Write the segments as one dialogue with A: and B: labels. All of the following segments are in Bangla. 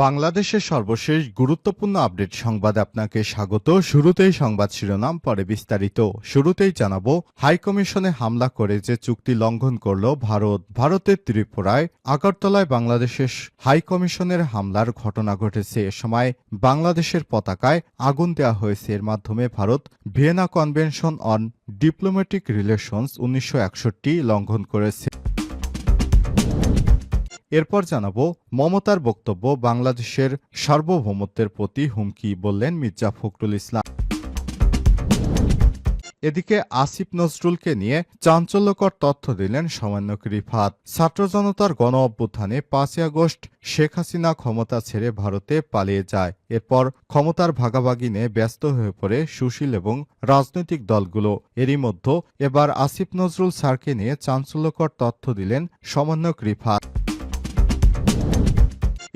A: বাংলাদেশের সর্বশেষ গুরুত্বপূর্ণ আপডেট সংবাদে আপনাকে স্বাগত। শুরুতেই সংবাদ শিরোনাম, পরে বিস্তারিত। শুরুতেই জানাবো, হাইকমিশনে হামলা করে যে চুক্তি লঙ্ঘন করল ভারত। ভারতের ত্রিপুরায় আগরতলায় বাংলাদেশের হাইকমিশনের হামলার ঘটনা ঘটেছে। এ সময় বাংলাদেশের পতাকায় আগুন দেওয়া হয়েছে। এর মাধ্যমে Bharat Vienna convention on diplomatic relations 1961 লঙ্ঘন করেছে। এরপর জানাবো, মমতার বক্তব্য বাংলাদেশের সার্বভৌমত্বের প্রতি হুমকি, বললেন মির্জা ফখরুল ইসলাম। এদিকে আসিফ নজরুলকে নিয়ে চাঞ্চল্যকর তথ্য দিলেন সমন্বয়ক রিফাত। ছাত্র জনতার গণ অভ্যুত্থানে 5ই আগস্ট শেখ হাসিনা ক্ষমতা ছেড়ে ভারতে পালিয়ে যায়। এরপর ক্ষমতার ভাগাভাগি নিয়ে ব্যস্ত হয়ে পড়ে সুশীল এবং রাজনৈতিক দলগুলো। এরই মধ্যে এবার আসিফ নজরুল স্যারকে নিয়ে চাঞ্চল্যকর তথ্য দিলেন সমন্বয়ক রিফাত।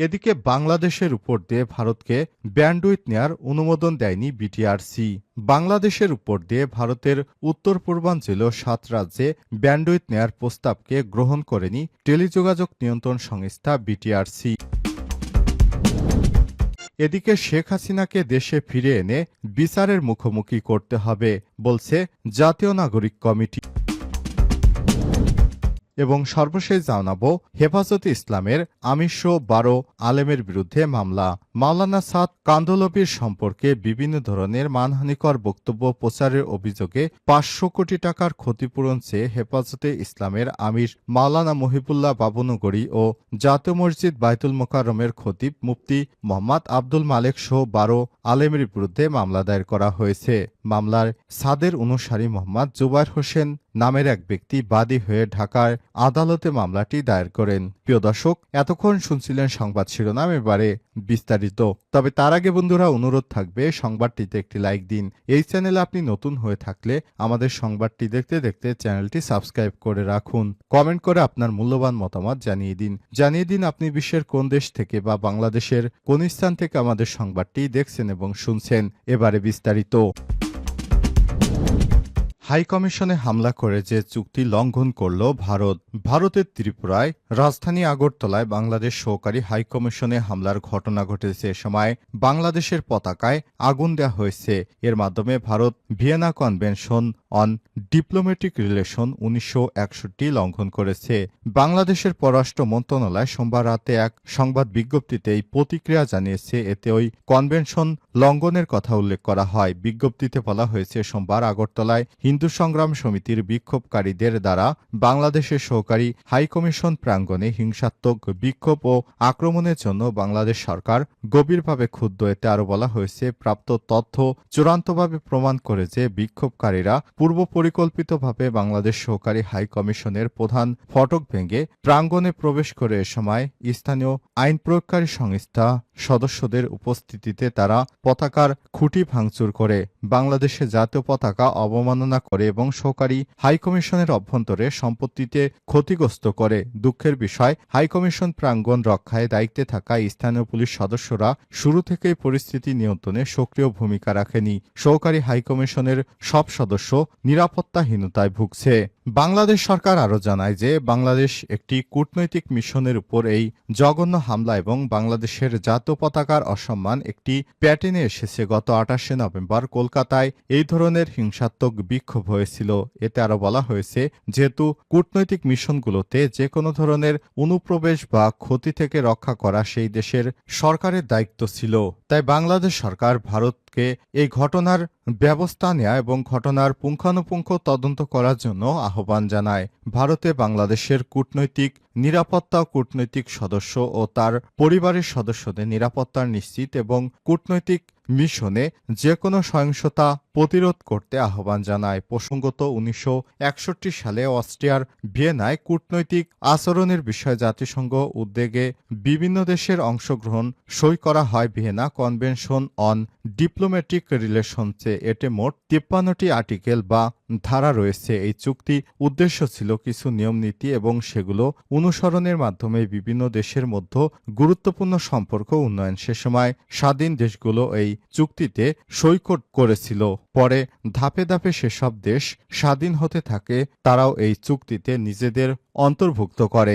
A: এদিকে বাংলাদেশের উপর দিয়ে ভারতকে ব্যান্ডউইথ নেয়ার অনুমোদন দেয়নি বিটিআরসি। বাংলাদেশের উপর দিয়ে ভারতের উত্তর পূর্বাঞ্চলীয় 7 রাজ্যে ব্যান্ডউইথ নেয়ার প্রস্তাবকে গ্রহণ করেনি টেলিযোগাযোগ নিয়ন্ত্রণ সংস্থা বিটিআরসি। এদিকে শেখ হাসিনাকে দেশে ফিরে এনে বিচারের মুখোমুখি করতে হবে, বলছে জাতীয় নাগরিক কমিটি। এবং সর্বশেষ জানাবো, হেফাজতে ইসলামের আমির 12 আলেমের বিরুদ্ধে মামলা। মাওলানা সাদ কান্দলবির সম্পর্কে বিভিন্ন ধরনের মানহানিকর বক্তব্য প্রচারের অভিযোগে 500 কোটি টাকার ক্ষতিপূরণ চেয়ে হেফাজতে ইসলামের আমির মাওলানা মহিবুল্লাহ বাবুনগরী ও জাতীয় মসজিদ বাইতুল মোকাররমের খতিব মুফতি মোহাম্মদ আব্দুল মালেক সহ 12 আলেমের বিরুদ্ধে মামলা দায়ের করা হয়েছে। মামলার সাদের অনুসারী মোহাম্মদ জুবায়ের হোসেন নামের এক ব্যক্তি বাদী হয়ে ঢাকার আদালতে মামলাটি দায়ের করেন। প্রিয় দর্শক, এতক্ষণ শুনছিলেন সংবাদ শিরোনাম, এবারে বিস্তারিত। তবে তার আগে বন্ধুরা, অনুরোধ থাকবে সংবাদটিতে একটি লাইক দিন। এই চ্যানেলে আপনি নতুন হয়ে থাকলে আমাদের সংবাদটি দেখতে দেখতে চ্যানেলটি সাবস্ক্রাইব করে রাখুন। কমেন্ট করে আপনার মূল্যবান মতামত জানিয়ে দিন আপনি বিশ্বের কোন দেশ থেকে বা বাংলাদেশের কোন স্থান থেকে আমাদের সংবাদটি দেখছেন এবং শুনছেন। এবারে বিস্তারিত। হাইকমিশনে হামলা করে যে চুক্তি লঙ্ঘন করল ভারত। ভারতের ত্রিপুরায় রাজধানী আগরতলায় বাংলাদেশ সহকারী হাইকমিশনে হামলার ঘটনা ঘটেছে। এ সময় বাংলাদেশের পতাকায় আগুন দেওয়া হয়েছে। এর মাধ্যমে Bharat Vienna convention on diplomatic relation 1961 লঙ্ঘন করেছে। বাংলাদেশের পররাষ্ট্র মন্ত্রণালয় সোমবার রাতে এক সংবাদ বিজ্ঞপ্তিতে এই প্রতিক্রিয়া জানিয়েছে। এতে ওই কনভেনশন লঙ্ঘনের কথা উল্লেখ করা হয়। বিজ্ঞপ্তিতে বলা হয়েছে, সোমবার আগরতলায় হিন্দু সংগ্রাম সমিতির বিক্ষোভকারীদের দ্বারা বাংলাদেশের সহকারী হাইকমিশন প্রাঙ্গণে হিংসাত্মক বিক্ষোভ ও আক্রমণের জন্য বাংলাদেশ সরকার গভীরভাবে ক্ষুব্ধ। এতে আরও বলা হয়েছে, প্রাপ্ত তথ্য চূড়ান্তভাবে প্রমাণ করে যে বিক্ষোভকারীরা পূর্ব পরিকল্পিতভাবে বাংলাদেশ সহকারী হাইকমিশনের প্রধান ফটক ভেঙে প্রাঙ্গণে প্রবেশ করে। এ সময় স্থানীয় আইন প্রয়োগকারী সংস্থা সদস্যদের উপস্থিতিতে তারা পতাকার খুঁটি ভাঙচুর করে, বাংলাদেশের জাতীয় পতাকা অবমাননা করে এবং সহকারী হাইকমিশনের অভ্যন্তরে সম্পত্তিতে ক্ষতিগ্রস্ত করে। দুঃখের বিষয়, হাইকমিশন প্রাঙ্গণ রক্ষায় দায়িত্বে থাকা স্থানীয় পুলিশ সদস্যরা শুরু থেকেই পরিস্থিতি নিয়ন্ত্রণে সক্রিয় ভূমিকা রাখেনি। সহকারী হাইকমিশনের সব সদস্য নিরাপত্তাহীনতায় ভুগছে। বাংলাদেশ সরকার আরও জানায় যে বাংলাদেশ একটি কূটনৈতিক মিশনের উপর এই জঘন্য হামলা এবং বাংলাদেশের জাতীয় পতাকার অসম্মান একটি প্যাটার্নে এসেছে। গত 28শে নভেম্বর কলকাতায় এই ধরনের হিংসাত্মক বিক্ষোভ হয়েছিল। এতে আরও বলা হয়েছে, যেহেতু কূটনৈতিক মিশনগুলোতে যে কোনো ধরনের অনুপ্রবেশ বা ক্ষতি থেকে রক্ষা করা সেই দেশের সরকারের দায়িত্ব ছিল, তাই বাংলাদেশ সরকার ভারতকে এই ঘটনার ব্যবস্থা নেয়া এবং ঘটনার পুঙ্খানুপুঙ্খ তদন্ত করার জন্য আহ্বান জানায়। ভারতে বাংলাদেশের কূটনৈতিক নিরাপত্তা, কূটনৈতিক সদস্য ও তার পরিবারের সদস্যদের নিরাপত্তা নিশ্চিত এবং কূটনৈতিক মিশনে যে কোনো সহিংসতা প্রতিরোধ করতে আহ্বান জানায়। প্রসঙ্গত, 1961 সালে অস্ট্রিয়ার ভিয়েনায় কূটনৈতিক আচরণের বিষয়ে জাতিসংঘ উদ্যোগে বিভিন্ন দেশের অংশগ্রহণ সই করা হয় ভিয়েনা কনভেনশন অন ডিপ্লোম্যাটিক রিলেশনসে। এতে মোট 53টি আর্টিকেল বা ধারা রয়েছে। এই চুক্তি উদ্দেশ্য ছিল কিছু নিয়মনীতি এবং সেগুলো অনুসরণের মাধ্যমে বিভিন্ন দেশের মধ্যে গুরুত্বপূর্ণ সম্পর্ক উন্নয়ন। সে সময় স্বাধীন দেশগুলো এই চুক্তিতে সই করেছিল। পরে ধাপে ধাপে সেসব দেশ স্বাধীন হতে থাকে, তারাও এই চুক্তিতে নিজেদের অন্তর্ভুক্ত করে।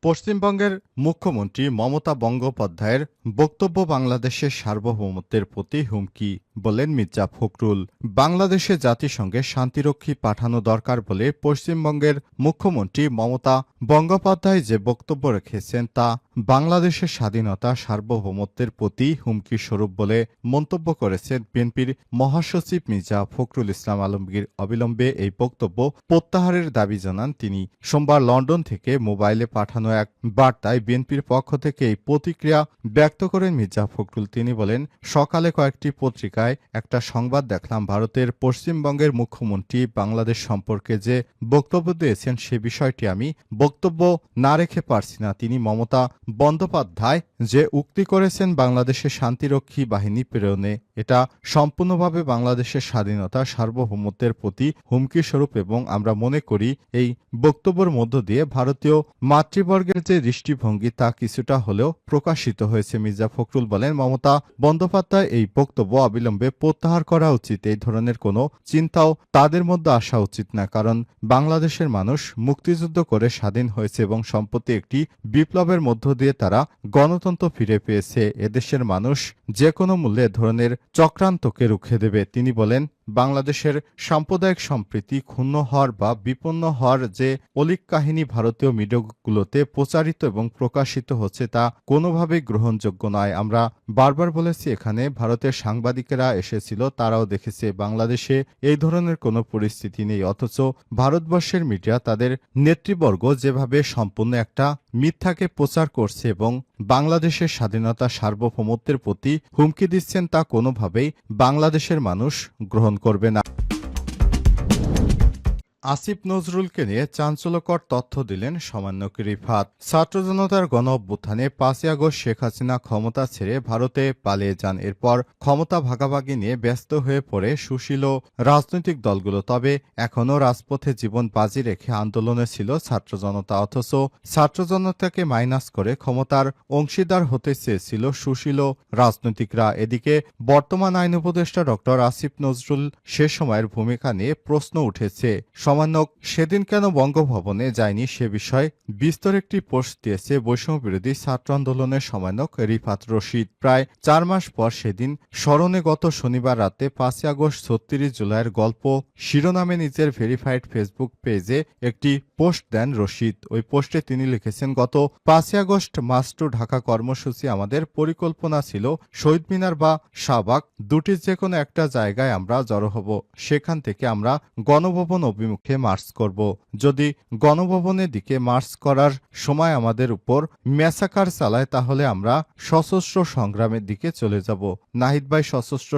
A: পশ্চিমবঙ্গের মুখ্যমন্ত্রী মমতা বন্দ্যোপাধ্যায়ের বক্তব্য বাংলাদেশের সার্বভৌমত্বের প্রতি হুমকি, বলেন মির্জা ফখরুল। বাংলাদেশে জাতিসংঘে শান্তিরক্ষী পাঠানো দরকার বলে পশ্চিমবঙ্গের মুখ্যমন্ত্রী মমতা বন্দ্যোপাধ্যায় যে বক্তব্য রেখেছেন তা বাংলাদেশের স্বাধীনতা সার্বভৌমত্বের প্রতি হুমকি স্বরূপ বলে মন্তব্য করেছেন বিএনপির মহাসচিব মির্জা ফখরুল ইসলাম আলমগীর। অবিলম্বে এই বক্তব্য প্রত্যাহারের দাবি জানান তিনি। সোমবার লন্ডন থেকে মোবাইলে পাঠানো এক বার্তায় বিএনপির পক্ষ থেকে এই প্রতিক্রিয়া ব্যক্ত করেন মির্জা ফখরুল। তিনি বলেন, সকালে কয়েকটি পত্রিকায় একটা সংবাদ দেখলাম, ভারতের পশ্চিমবঙ্গের মুখ্যমন্ত্রী বাংলাদেশ সম্পর্কে যে বক্তব্য দিয়েছেন সে বিষয়টি আমি বক্তব্য না রেখে পারছি না। তিনি মমতা বন্দ্যোপাধ্যায় যে উক্তি করেছেন বাংলাদেশের শান্তিরক্ষী বাহিনী প্রেরণে, এটা সম্পূর্ণভাবে বাংলাদেশের স্বাধীনতা সার্বভৌমত্বের প্রতি হুমকি স্বরূপ এবং আমরা মনে করি এই বক্তব্যের মধ্য দিয়ে ভারতীয় মাতৃবর্গের যে দৃষ্টিভঙ্গি তা কিছুটা হলেও প্রকাশিত হয়েছে। মির্জা ফখরুল বলেন, মমতা বন্দ্যোপাধ্যায় এই বক্তব্য অবিলম্বে প্রত্যাহার করা উচিত। এই ধরনের কোনো চিন্তাও তাদের মধ্যে আসা উচিত না, কারণ বাংলাদেশের মানুষ মুক্তিযুদ্ধ করে স্বাধীন হয়েছে এবং সম্প্রতি একটি বিপ্লবের মধ্য দিয়ে তারা গণতন্ত্র ফিরে পেয়েছে। এদেশের মানুষ যে কোনো মূল্যে ধরনের চক্রান্তকে রুখে দেবে। তিনি বলেন, বাংলাদেশের সাম্প্রদায়িক সম্প্রীতি ক্ষুণ্ণ হওয়ার বা বিপন্ন হওয়ার যে অলিক কাহিনী ভারতীয় মিডিয়াগুলোতে প্রচারিত এবং প্রকাশিত হচ্ছে তা কোনোভাবেই গ্রহণযোগ্য নয়। আমরা বারবার বলেছি, এখানে ভারতের সাংবাদিকেরা এসেছিল, তারাও দেখেছে বাংলাদেশে এই ধরনের কোনো পরিস্থিতি নেই। অথচ ভারতবর্ষের মিডিয়া তাদের নেতৃবর্গ যেভাবে সম্পূর্ণ একটা মিথ্যাকে প্রচার করছে এবং বাংলাদেশের স্বাধীনতা সার্বভৌমত্বের প্রতি হুমকি দিচ্ছেন তা কোনোভাবেই বাংলাদেশের মানুষ গ্রহণ করবে না। আসিফ নজরুলকে নিয়ে চাঞ্চল্যকর তথ্য দিলেন সমন্বয়ক রিফাত। ছাত্র জনতার গণ অভ্যুত্থানে 5ই আগস্ট শেখ হাসিনা ক্ষমতা ছেড়ে ভারতে পালিয়ে যান। এরপর ক্ষমতা ভাগাভাগি নিয়ে ব্যস্ত হয়ে পড়ে সুশীল রাজনৈতিক দলগুলো। তবে এখনও রাজপথে জীবন বাজি রেখে আন্দোলনে ছিল ছাত্র জনতা। অথচ ছাত্র জনতাকে মাইনাস করে ক্ষমতার অংশীদার হতে চেয়েছিল সুশীল রাজনৈতিকরা। এদিকে বর্তমান আইন উপদেষ্টা ডক্টর আসিফ নজরুল সে সময়ের ভূমিকা নিয়ে প্রশ্ন উঠেছে। সমন্বয়ক সেদিন কেন বঙ্গভবনে যায়নি সে বিষয়ে বিস্তর একটি পোস্ট দিয়েছে বৈষম্য বিরোধী ছাত্র আন্দোলনের সমন্বয়ক রিফাত রশিদ। প্রায় 4 মাস পর সেদিন স্মরণে গত শনিবার রাতে 5ই আগস্ট 36 জুলাইয়ের গল্প শিরোনামে নিজের ভেরিফাইড ফেসবুক পেজে একটি পোস্ট দেন রশিদ। ওই পোস্টে তিনি লিখেছেন, গত 5ই আগস্ট মার্চ টু ঢাকা কর্মসূচি আমাদের পরিকল্পনা ছিল শহীদ মিনার বা শাহবাগ দুটির যে কোনো একটা জায়গায় আমরা জড়ো হব। সেখান থেকে আমরা গণভবন অভিমুখে মার্চ করব। যদি গণভবনের দিকে মার্চ করার সময় আমাদের উপর ম্যাসাকার চালায় তাহলে আমরা সশস্ত্র সংগ্রামের দিকে চলে যাব। নাহিদ ভাই, সশস্ত্র